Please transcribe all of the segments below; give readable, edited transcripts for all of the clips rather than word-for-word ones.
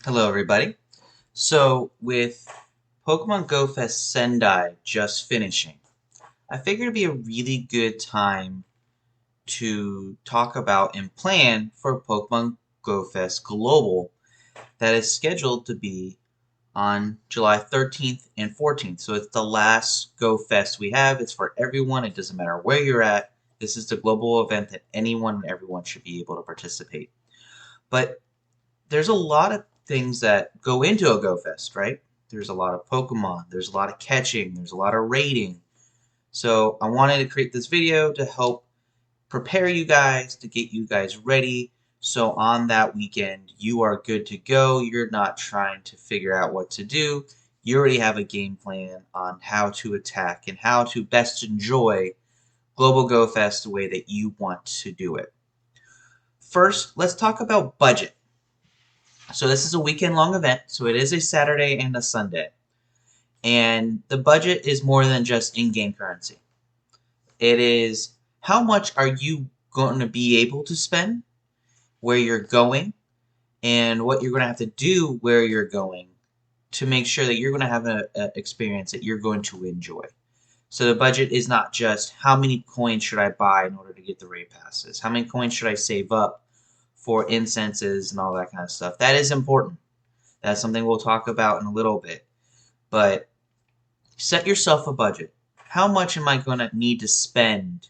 Hello, everybody. So, with Pokemon Go Fest Sendai just finishing, I figured it'd be a really good time to talk about and plan for Pokemon Go Fest Global that is scheduled to be on July 13th and 14th. So, it's the last Go Fest we have. It's for everyone, it doesn't matter where you're at. This is the global event that anyone and everyone should be able to participate. But there's a lot of things that go into a Go Fest, right? There's a lot of Pokemon, there's a lot of catching, there's a lot of raiding. So I wanted to create this video to help prepare you guys, to get you guys ready. So on that weekend, you are good to go. You're not trying to figure out what to do. You already have a game plan on how to attack and how to best enjoy Global Go Fest the way that you want to do it. First, let's talk about budget. So this is a weekend-long event, so it is a Saturday and a Sunday. And the budget is more than just in-game currency. It is how much are you going to be able to spend, where you're going, and what you're going to have to do where you're going to make sure that you're going to have an experience that you're going to enjoy. So the budget is not just how many coins should I buy in order to get the raid passes, how many coins should I save up for incenses and all that kind of stuff. That is important. That's something we'll talk about in a little bit. But set yourself a budget. How much am I going to need to spend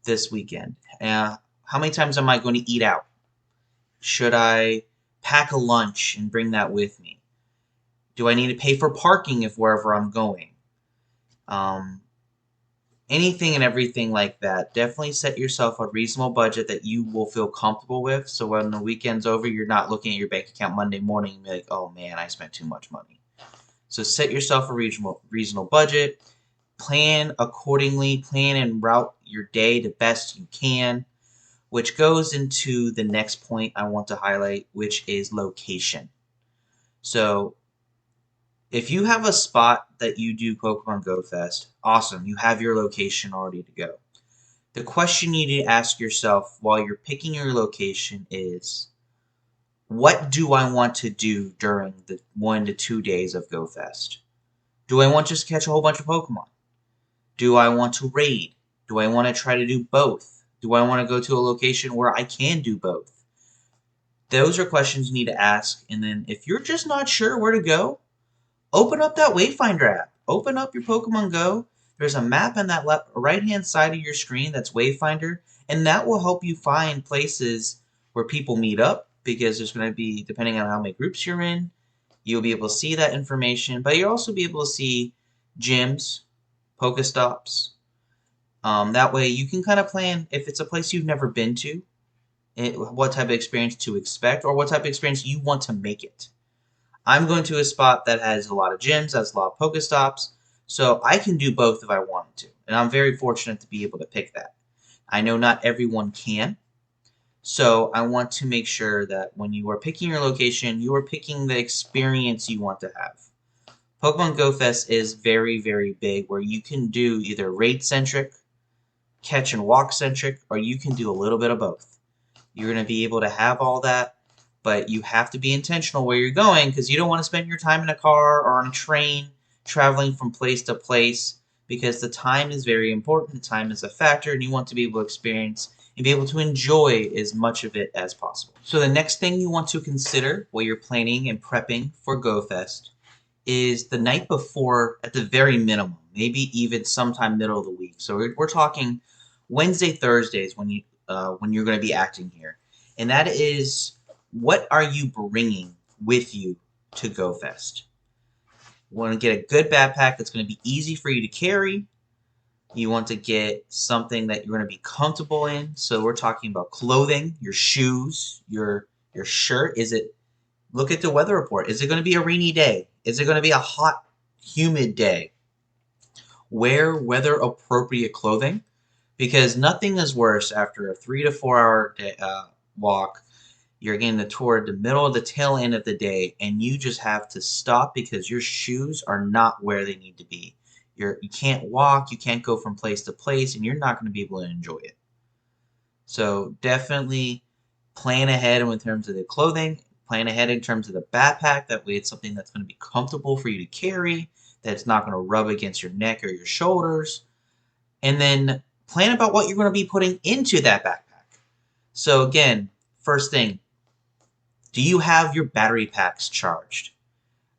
this weekend? How many times am I going to eat out? Should I pack a lunch and bring that with me? Do I need to pay for parking if wherever I'm going? Um, Anything and everything like that. Definitely set yourself a reasonable budget that you will feel comfortable with. So when the weekend's over, you're not looking at your bank account Monday morning and be like, oh man, I spent too much money. So set yourself a reasonable budget. Plan accordingly. Plan and route your day the best you can, which goes into the next point I want to highlight, which is location. So if you have a spot that you do Pokemon Go Fest, awesome. You have your location already to go. The question you need to ask yourself while you're picking your location is, what do I want to do during the 1 to 2 days of Go Fest? Do I want just to catch a whole bunch of Pokemon? Do I want to raid? Do I want to try to do both? Do I want to go to a location where I can do both? Those are questions you need to ask. And then if you're just not sure where to go, open up that Wayfinder app. Open up your Pokemon Go. There's a map on that right-hand side of your screen that's Wayfinder, and that will help you find places where people meet up, because there's going to be, depending on how many groups you're in, you'll be able to see that information, but you'll also be able to see gyms, Pokestops. That way you can kind of plan if it's a place you've never been to, what type of experience to expect, or what type of experience you want to make it. I'm going to a spot that has a lot of gyms, has a lot of Pokestops, so I can do both if I wanted to. And I'm very fortunate to be able to pick that. I know not everyone can, so I want to make sure that when you are picking your location, you are picking the experience you want to have. Pokemon Go Fest is very, very big, where you can do either raid-centric, catch and walk-centric, or you can do a little bit of both. You're going to be able to have all that, but you have to be intentional where you're going, because you don't want to spend your time in a car or on a train traveling from place to place, because the time is very important. The time is a factor, and you want to be able to experience and be able to enjoy as much of it as possible. So the next thing you want to consider while you're planning and prepping for GoFest is the night before, at the very minimum, maybe even sometime middle of the week. So we're talking Wednesday, Thursdays when you're going to be acting here, and that is, what are you bringing with you to GoFest? You want to get a good backpack that's going to be easy for you to carry. You want to get something that you're going to be comfortable in. So we're talking about clothing, your shoes, your shirt. Look at the weather report. Is it going to be a rainy day? Is it going to be a hot, humid day? Wear weather appropriate clothing, because nothing is worse after a 3 to 4 hour walk. You're getting toward the middle of the tail end of the day, and you just have to stop because your shoes are not where they need to be. You can't walk, you can't go from place to place, and you're not going to be able to enjoy it. So definitely plan ahead in terms of the clothing. plan ahead in terms of the backpack. That way it's something that's going to be comfortable for you to carry, that it's not going to rub against your neck or your shoulders. And then plan about what you're going to be putting into that backpack. So again, first thing, do you have your battery packs charged?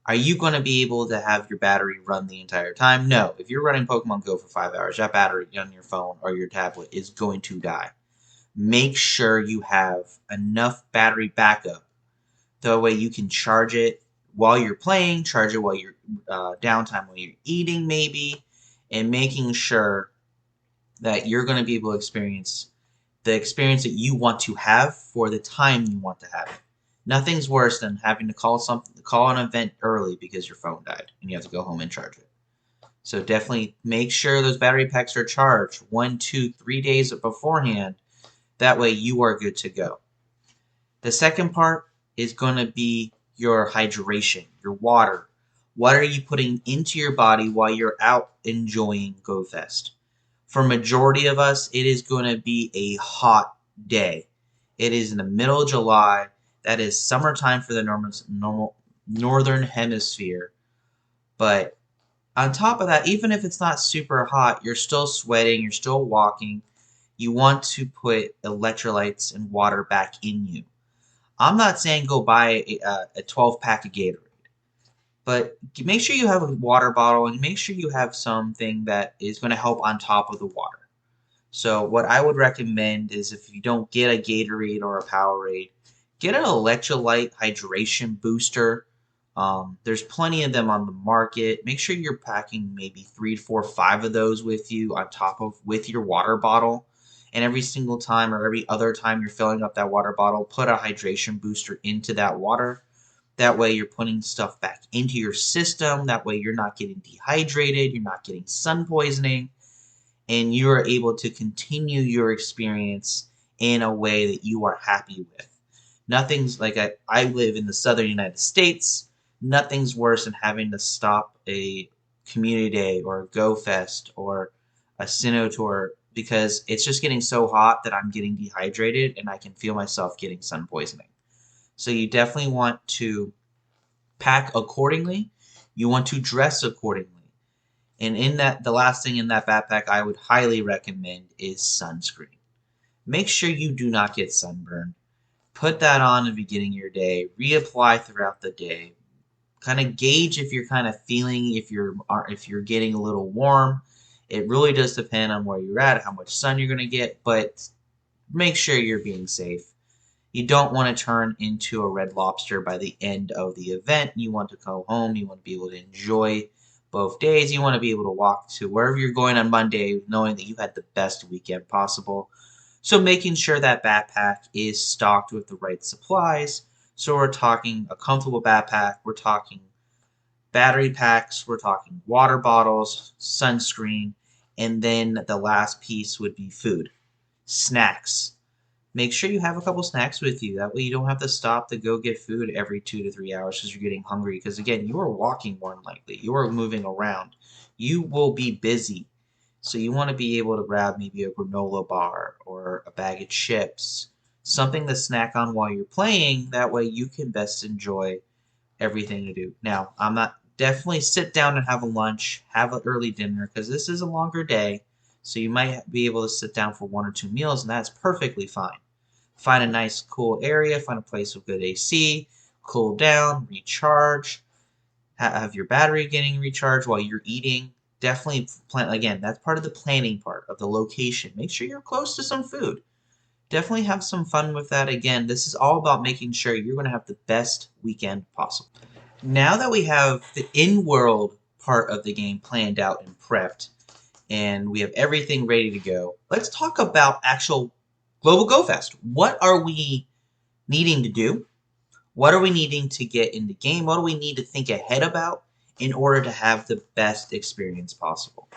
Are you going to be able to have your battery run the entire time? No. If you're running Pokemon Go for 5 hours, that battery on your phone or your tablet is going to die. Make sure you have enough battery backup. That way you can charge it while you're playing, charge it while you're downtime, while you're eating maybe, and making sure that you're going to be able to experience the experience that you want to have for the time you want to have it. Nothing's worse than having to call an event early because your phone died and you have to go home and charge it. So definitely make sure those battery packs are charged 1, 2, 3 days beforehand. That way you are good to go. The second part is going to be your hydration, your water. What are you putting into your body while you're out enjoying Go Fest? For majority of us, it is going to be a hot day. It is in the middle of July. That is summertime for the northern hemisphere. But on top of that, even if it's not super hot, you're still sweating, you're still walking. You want to put electrolytes and water back in you. I'm not saying go buy a 12-pack of Gatorade. But make sure you have a water bottle and make sure you have something that is going to help on top of the water. So what I would recommend is if you don't get a Gatorade or a Powerade, get an electrolyte hydration booster. There's plenty of them on the market. Make sure you're packing maybe 3, 4, 5 of those with you on top of with your water bottle. And every single time or every other time you're filling up that water bottle, put a hydration booster into that water. That way you're putting stuff back into your system. That way you're not getting dehydrated, you're not getting sun poisoning, and you are able to continue your experience in a way that you are happy with. Nothing's like I live in the southern United States. Nothing's worse than having to stop a community day or a Go Fest or a Sinnoh tour because it's just getting so hot that I'm getting dehydrated and I can feel myself getting sun poisoning. So you definitely want to pack accordingly. You want to dress accordingly. And in that, the last thing in that backpack I would highly recommend is sunscreen. Make sure you do not get sunburned. Put that on at the beginning of your day. Reapply throughout the day. Kind of gauge if you're kind of feeling if you're getting a little warm. It really does depend on where you're at, how much sun you're going to get, but make sure you're being safe. You don't want to turn into a red lobster by the end of the event. You want to go home. You want to be able to enjoy both days. You want to be able to walk to wherever you're going on Monday knowing that you had the best weekend possible. So making sure that backpack is stocked with the right supplies. So we're talking a comfortable backpack. We're talking battery packs. We're talking water bottles, sunscreen, and then the last piece would be food, snacks. Make sure you have a couple snacks with you. That way you don't have to stop to go get food every 2 to 3 hours because you're getting hungry. Because again, you are walking more than likely. You are moving around. You will be busy. So you want to be able to grab maybe a granola bar or a bag of chips. Something to snack on while you're playing. That way you can best enjoy everything you do. Now, I'm not definitely sit down and have a lunch, have an early dinner because this is a longer day. So you might be able to sit down for 1 or 2 meals and that's perfectly fine. Find a nice cool area, find a place with good AC, cool down, recharge, have your battery getting recharged while you're eating. Definitely plan, again, that's part of the planning part of the location. Make sure you're close to some food. Definitely have some fun with that. Again, this is all about making sure you're going to have the best weekend possible. Now that we have the in-world part of the game planned out and prepped, and we have everything ready to go, let's talk about actual Global Go Fest. What are we needing to do? What are we needing to get in the game? What do we need to think ahead about in order to have the best experience possible?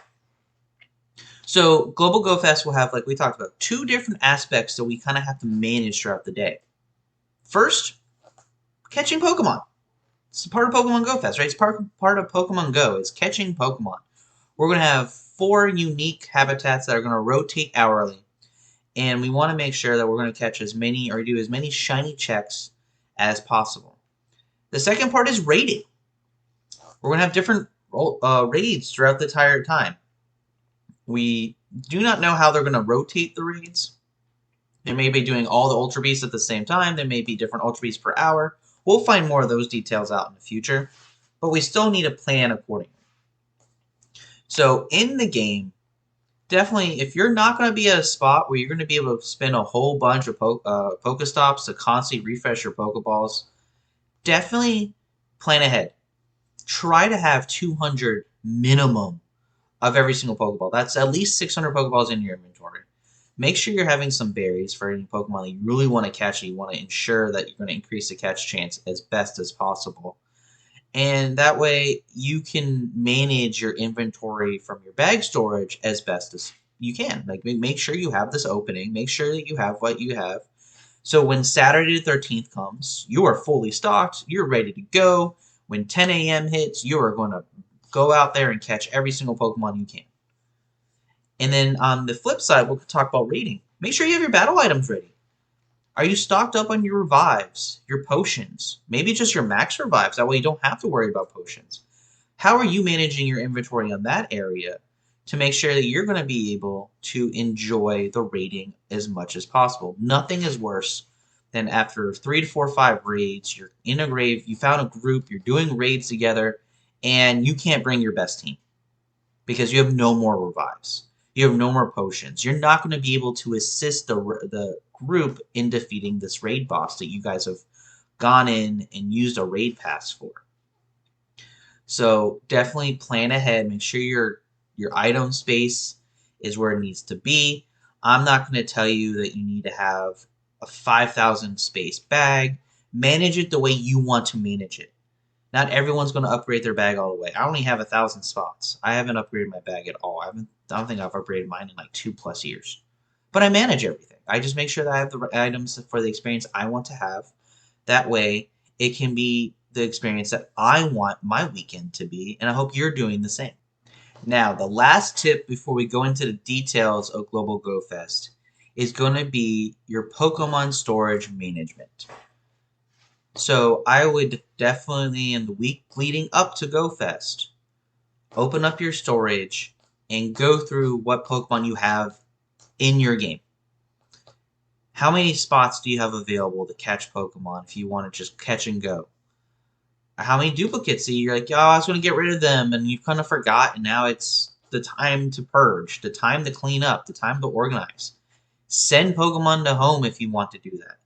So Global Go Fest will have, like we talked about, 2 different aspects that we kind of have to manage throughout the day. First, catching Pokemon. It's part of Pokemon Go Fest, right? It's part of Pokemon Go. It's catching Pokemon. We're going to have 4 unique habitats that are going to rotate hourly. And we want to make sure that we're going to catch as many or do as many shiny checks as possible. The second part is raiding. We're going to have different raids throughout the entire time. We do not know how they're going to rotate the raids. They may be doing all the Ultra Beasts at the same time. There may be different Ultra Beasts per hour. We'll find more of those details out in the future, but we still need to plan accordingly. So in the game, definitely, if you're not going to be at a spot where you're going to be able to spend a whole bunch of Pokestops to constantly refresh your Pokeballs, definitely plan ahead. Try to have 200 minimum of every single Pokeball. That's at least 600 Pokeballs in your inventory. Make sure you're having some berries for any Pokemon that you really want to catch, and you want to ensure that you're going to increase the catch chance as best as possible. And that way you can manage your inventory from your bag storage as best as you can. Like, make sure you have this opening, make sure that you have what you have. So when Saturday the 13th comes, you are fully stocked, you're ready to go. When 10 a.m. hits, you are going to go out there and catch every single Pokemon you can. And then on the flip side, we'll talk about raiding. Make sure you have your battle items ready. Are you stocked up on your revives, your potions? Maybe just your max revives. That way you don't have to worry about potions. How are you managing your inventory on that area to make sure that you're going to be able to enjoy the raiding as much as possible? Nothing is worse than after 3 to 4 or 5 raids, you're in a raid, you found a group, you're doing raids together, and you can't bring your best team because you have no more revives. You have no more potions. You're not going to be able to assist the group in defeating this raid boss that you guys have gone in and used a raid pass for. So definitely plan ahead. Make sure your item space is where it needs to be. I'm not going to tell you that you need to have a 5,000 space bag. Manage it the way you want to manage it. Not everyone's going to upgrade their bag all the way. I only have 1,000 spots. I haven't upgraded my bag at all. I don't think I've upgraded mine in like 2+ years. But I manage everything. I just make sure that I have the items for the experience I want to have. That way, it can be the experience that I want my weekend to be, and I hope you're doing the same. Now, the last tip before we go into the details of Global Go Fest is going to be your Pokemon storage management. So I would definitely, in the week leading up to Go Fest, open up your storage and go through what Pokemon you have in your game. How many spots do you have available to catch Pokemon if you want to just catch and go? How many duplicates do you're like, oh, I was going to get rid of them, and you've kind of forgot, and now it's the time to purge, the time to clean up, the time to organize. Send Pokemon to home if you want to do that.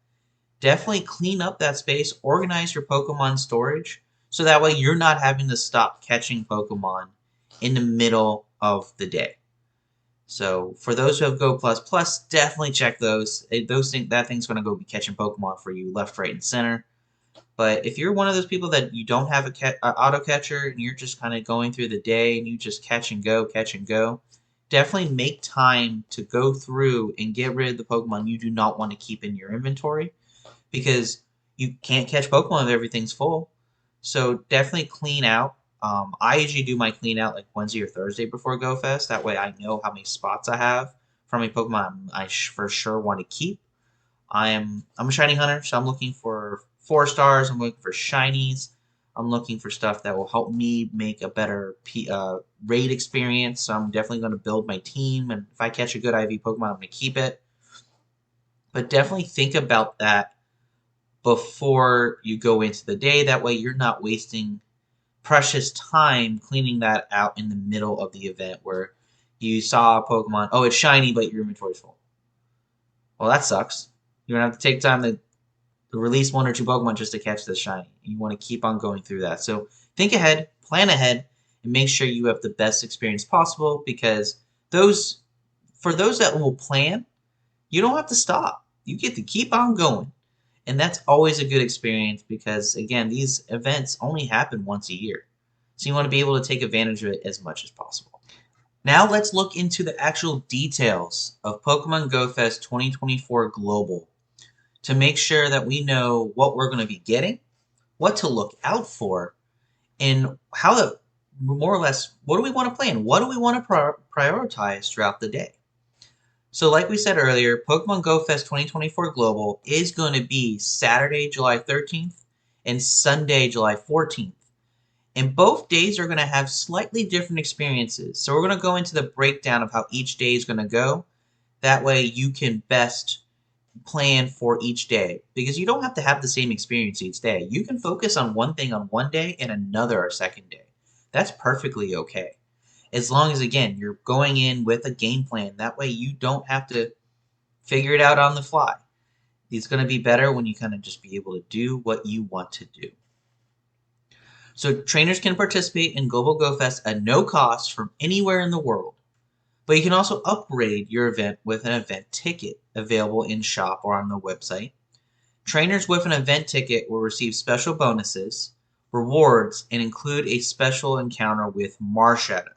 Definitely clean up that space, organize your Pokemon storage, so that way you're not having to stop catching Pokemon in the middle of the day. So for those who have Go Plus Plus, definitely check those. That thing's going to go be catching Pokemon for you left, right, and center. But if you're one of those people that you don't have a auto catcher and you're just kind of going through the day and you just catch and go, definitely make time to go through and get rid of the Pokemon you do not want to keep in your inventory, because you can't catch Pokemon if everything's full. So definitely clean out. I usually do my clean out like Wednesday or Thursday before Go Fest. That way I know how many spots I have for my Pokemon I for sure want to keep. I'm a shiny hunter, so I'm looking for 4 stars. I'm looking for shinies. I'm looking for stuff that will help me make a better raid experience. So I'm definitely going to build my team, and if I catch a good IV Pokemon, I'm going to keep it. But definitely think about that before you go into the day. That way you're not wasting precious time cleaning that out in the middle of the event where you saw a Pokemon, oh, it's shiny, but your inventory's full. Well, that sucks. You're going to have to take time to release 1 or 2 Pokemon just to catch the shiny. You want to keep on going through that. So think ahead, plan ahead, and make sure you have the best experience possible, because for those that will plan, you don't have to stop. You get to keep on going. And that's always a good experience because, again, these events only happen once a year. So you want to be able to take advantage of it as much as possible. Now let's look into the actual details of Pokemon Go Fest 2024 Global to make sure that we know what we're going to be getting, what to look out for, and how to, more or less, what do we want to plan? What do we want to prioritize throughout the day? So like we said earlier, Pokemon Go Fest 2024 Global is going to be Saturday, July 13th and Sunday, July 14th. And both days are going to have slightly different experiences. So we're going to go into the breakdown of how each day is going to go. That way you can best plan for each day, because you don't have to have the same experience each day. You can focus on one thing on one day and another a second day. That's perfectly okay. As long as, again, you're going in with a game plan. That way you don't have to figure it out on the fly. It's going to be better when you kind of just be able to do what you want to do. So trainers can participate in Global Go Fest at no cost from anywhere in the world. But you can also upgrade your event with an event ticket available in shop or on the website. Trainers with an event ticket will receive special bonuses, rewards, and include a special encounter with Marshadow.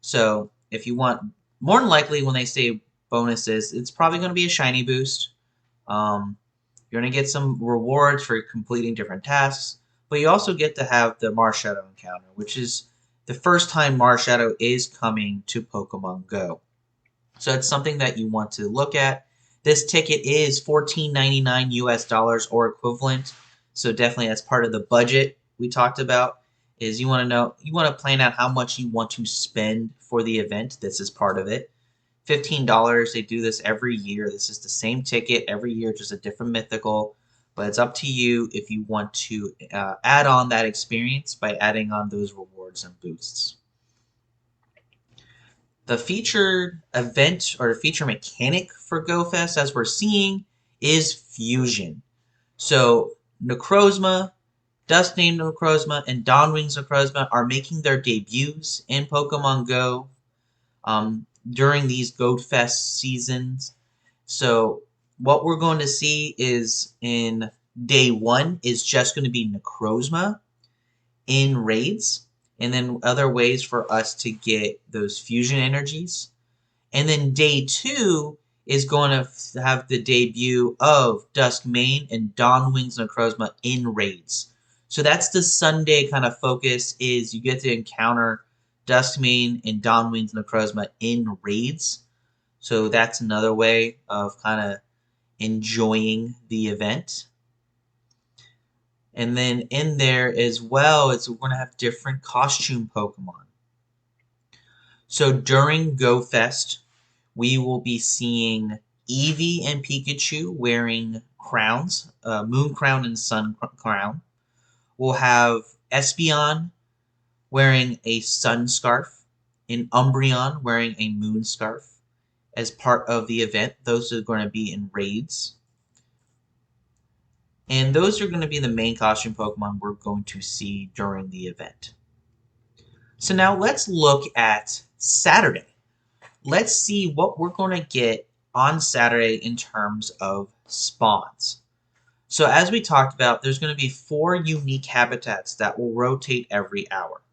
So if you want, more than likely when they say bonuses, it's probably going to be a shiny boost. You're going to get some rewards for completing different tasks, but you also get to have the Marshadow encounter, which is the first time Marshadow is coming to Pokemon Go. So it's something that you want to look at. This ticket is $14.99 US dollars or equivalent. So definitely that's part of the budget we talked about. Is you want to plan out how much you want to spend for the event. This is part of it. $15. They do this every year. This is the same ticket every year, just a different mythical. But it's up to you if you want to add on that experience by adding on those rewards and boosts. The featured event or the feature mechanic for GoFest, as we're seeing, is Fusion. So Necrozma, Dust named Necrozma, and Dawnwings Necrozma are making their debuts in Pokemon Go during these GoFest seasons. So what we're going to see is in day one is just going to be Necrozma in raids, and then other ways for us to get those fusion energies. And then day two is going to have the debut of Duskmane and Dawnwings Necrozma in raids. So that's the Sunday kind of focus, is you get to encounter Duskmane and Dawnwings Necrozma in raids. So that's another way of kind of enjoying the event. And then in there as well, we're going to have different costume Pokemon. So during Go Fest, we will be seeing Eevee and Pikachu wearing crowns, Moon Crown and Sun Crown. We'll have Espeon wearing a Sun Scarf, and Umbreon wearing a Moon Scarf as part of the event. Those are going to be in raids. And those are going to be the main costume Pokemon we're going to see during the event. So now let's look at Saturday. Let's see what we're going to get on Saturday in terms of spawns. So as we talked about, there's going to be 4 unique habitats that will rotate every hour.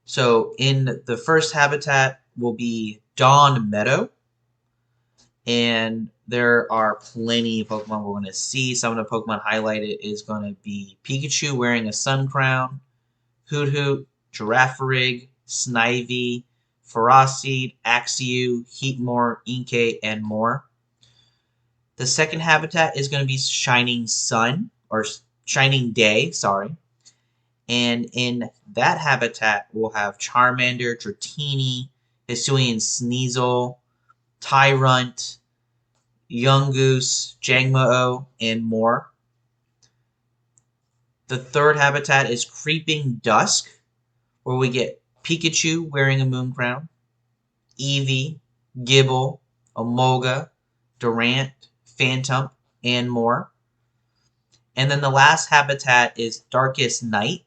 So in the first habitat will be Dawn Meadow. And there are plenty of Pokemon we're going to see. Some of the Pokemon highlighted is going to be Pikachu wearing a Sun Crown, Hoothoot, Girafarig, Snivy, Ferocity, Axew, Heatmore, Inkay, and more. The second habitat is going to be Shining Sun, or Shining Day, sorry. And in that habitat, we'll have Charmander, Dratini, Hisuian Sneasel, Tyrunt, Yungoos, Jangmo-o, and more. The third habitat is Creeping Dusk, where we get Pikachu wearing a Moon Crown, Eevee, Gibble, Emolga, Durant, Phantom, and more. And then the last habitat is Darkest Night,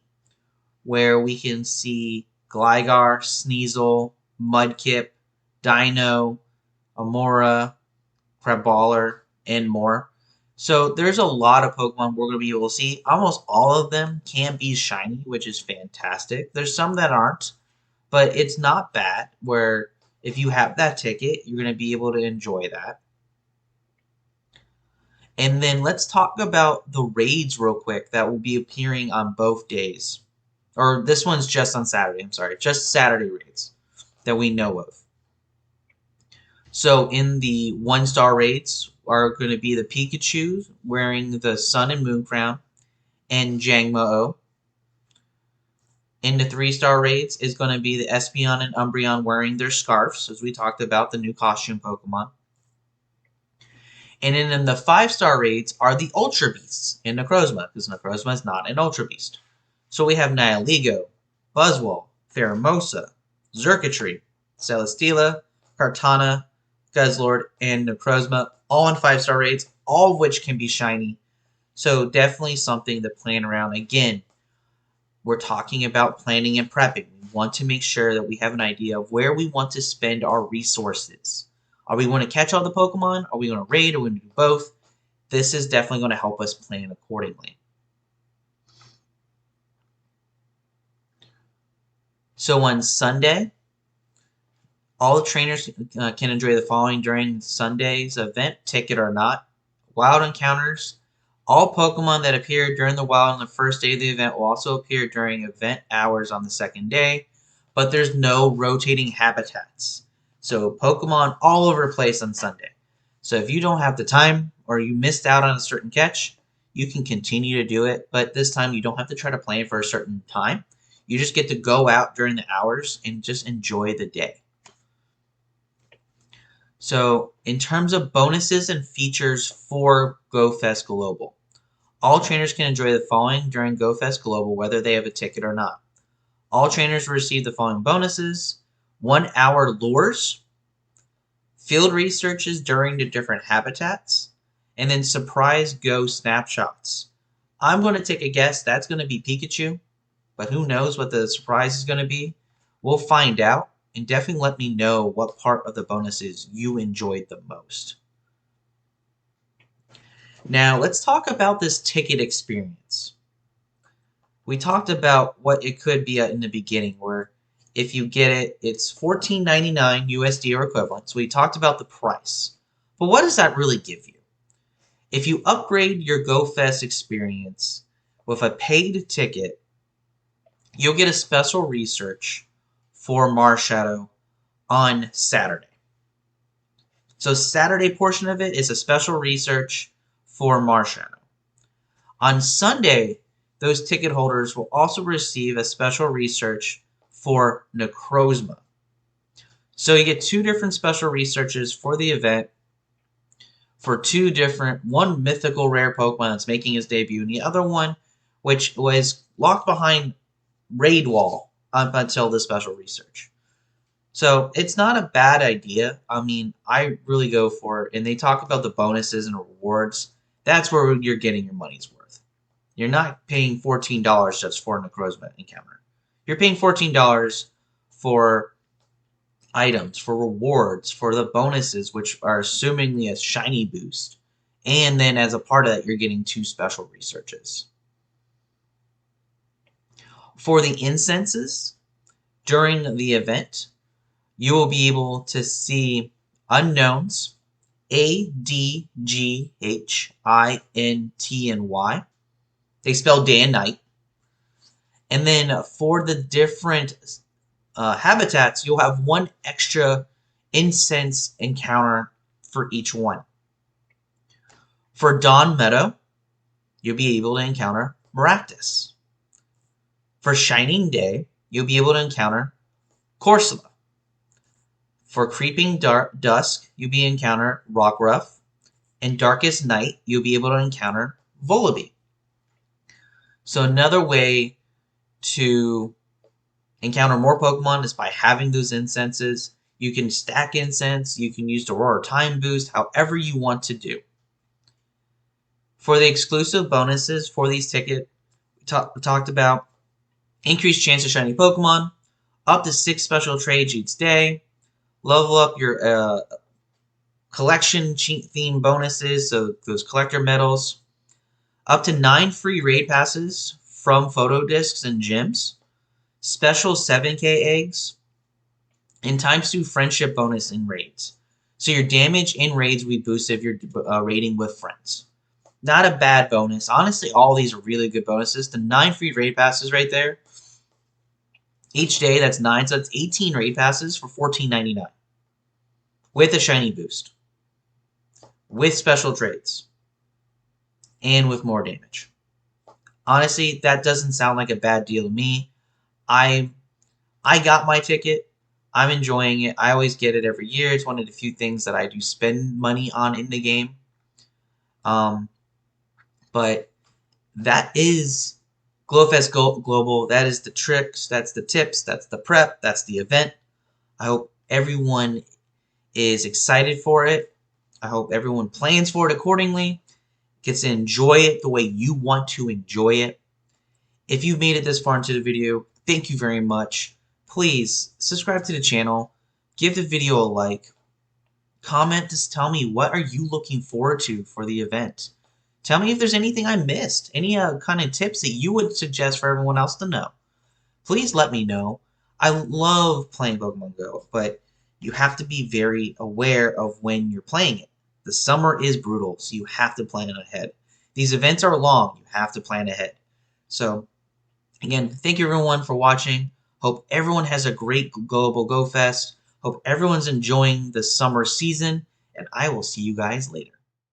where we can see Gligar, Sneasel, Mudkip, Dino, Amora, Crabballer, and more. So there's a lot of Pokemon we're going to be able to see. Almost all of them can be shiny, which is fantastic. There's some that aren't, but it's not bad, where if you have that ticket, you're going to be able to enjoy that. And then let's talk about the raids real quick that will be appearing on both days. Or this one's just on Saturday, I'm sorry. Just Saturday raids that we know of. So in the 1-star raids are going to be the Pikachu wearing the Sun and Moon crown and Jangmo-O. In the 3-star raids is going to be the Espeon and Umbreon wearing their scarves, as we talked about, the new costume Pokemon. And then in the 5-star raids are the Ultra Beasts in Necrozma, because Necrozma is not an Ultra Beast. So we have Nihilego, Buzzwole, Pheromosa, Xurkitree, Celesteela, Kartana, Guzzlord, and Necrozma, all in 5-star raids, all of which can be shiny. So definitely something to plan around. Again, we're talking about planning and prepping. We want to make sure that we have an idea of where we want to spend our resources. Are we going to catch all the Pokemon? Are we going to raid? Are we going to do both? This is definitely going to help us plan accordingly. So on Sunday, all the trainers can enjoy the following during Sunday's event, ticket or not. Wild encounters. All Pokemon that appear during the wild on the first day of the event will also appear during event hours on the second day, but there's no rotating habitats. So Pokemon all over the place on Sunday. So if you don't have the time or you missed out on a certain catch, you can continue to do it, but this time you don't have to try to plan for a certain time. You just get to go out during the hours and just enjoy the day. So in terms of bonuses and features for Go Fest Global, all trainers can enjoy the following during Go Fest Global, whether they have a ticket or not. All trainers receive the following bonuses: 1-hour lures, field researches during the different habitats, and then surprise Go snapshots. I'm going to take a guess that's going to be Pikachu, but who knows what the surprise is going to be? We'll find out, and definitely let me know what part of the bonuses you enjoyed the most. Now, let's talk about this ticket experience. We talked about what it could be in the beginning, where if you get it, it's $14.99 USD or equivalent. So we talked about the price. But what does that really give you? If you upgrade your GoFest experience with a paid ticket, you'll get a special research for Marshadow on Saturday. So Saturday portion of it is a special research for Marshadow. On Sunday, those ticket holders will also receive a special research for Necrozma. So you get 2 different special researches for the event for 2 different, one mythical rare Pokemon that's making his debut, and the other one which was locked behind raid wall up until the special research. So it's not a bad idea. I mean, I really go for it. And they talk about the bonuses and rewards. That's where you're getting your money's worth. You're not paying $14 just for a Necrozma encounter. You're paying $14 for items, for rewards, for the bonuses, which are assumingly a shiny boost. And then as a part of that, you're getting 2 special researches. For the incenses, during the event, you will be able to see unknowns, A, D, G, H, I, N, T, and Y. They spell day and night. And then for the different habitats, you'll have 1 extra incense encounter for each one. For Dawn Meadow, you'll be able to encounter Maractus. For Shining Day, you'll be able to encounter Corsola. For Creeping Dusk, you'll be encounter Rockruff. And Darkest Night, you'll be able to encounter Volibee. So another way to encounter more Pokemon is by having those incenses. You can stack incense, you can use Aurora Time Boost, however you want to do. For the exclusive bonuses for these tickets, we talked about increased chance of shiny Pokemon, up to 6 special trades each day, level up your collection theme bonuses, so those collector medals, up to 9 free raid passes from photo discs and gyms, special 7K eggs, and ×2 friendship bonus in raids. So your damage in raids will be boosted if you're raiding with friends. Not a bad bonus. Honestly, all these are really good bonuses. The 9 free raid passes right there. Each day, that's 9, so that's 18 raid passes for $14.99. with a shiny boost, with special trades, and with more damage. Honestly, that doesn't sound like a bad deal to me. I I got my ticket. I'm enjoying it. I always get it every year. It's one of the few things that I do spend money on in the game. Um, but that is GloFest Global. That is the tricks. That's the tips. That's the prep. That's the event. I hope everyone is excited for it. I hope everyone plans for it accordingly, gets to enjoy it the way you want to enjoy it. If you've made it this far into the video, thank you very much. Please subscribe to the channel, give the video a like, comment, just tell me what are you looking forward to for the event. Tell me if there's anything I missed, any kind of tips that you would suggest for everyone else to know. Please let me know. I love playing Pokemon Go, but you have to be very aware of when you're playing it. The summer is brutal, so you have to plan ahead. These events are long. You have to plan ahead. So, again, thank you everyone for watching. Hope everyone has a great Global Go Fest. Hope everyone's enjoying the summer season, and I will see you guys later.